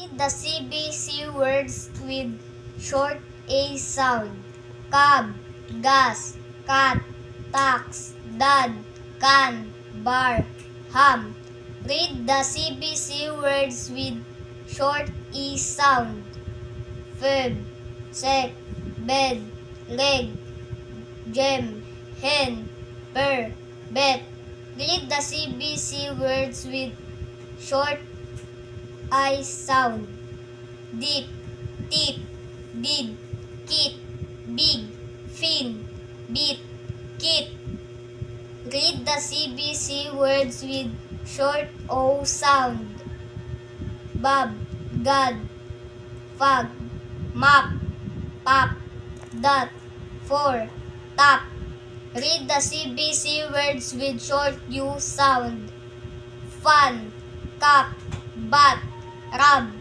Read the CBC words with short A sound. Cab, gas, cat, tax, dad, can, bar, ham. Read the CBC words with short E sound. Verb, sec, bed, leg, gem, hen, per, bet. Read the CBC words with short I sound. Deep, tip, bid, kit, big, fin, beat, kit. Read the CBC words with short O sound. Bob, God, fog, map, pop, dot, for, top. Read the CBC words with short U sound. Fun, cup, bat, rub,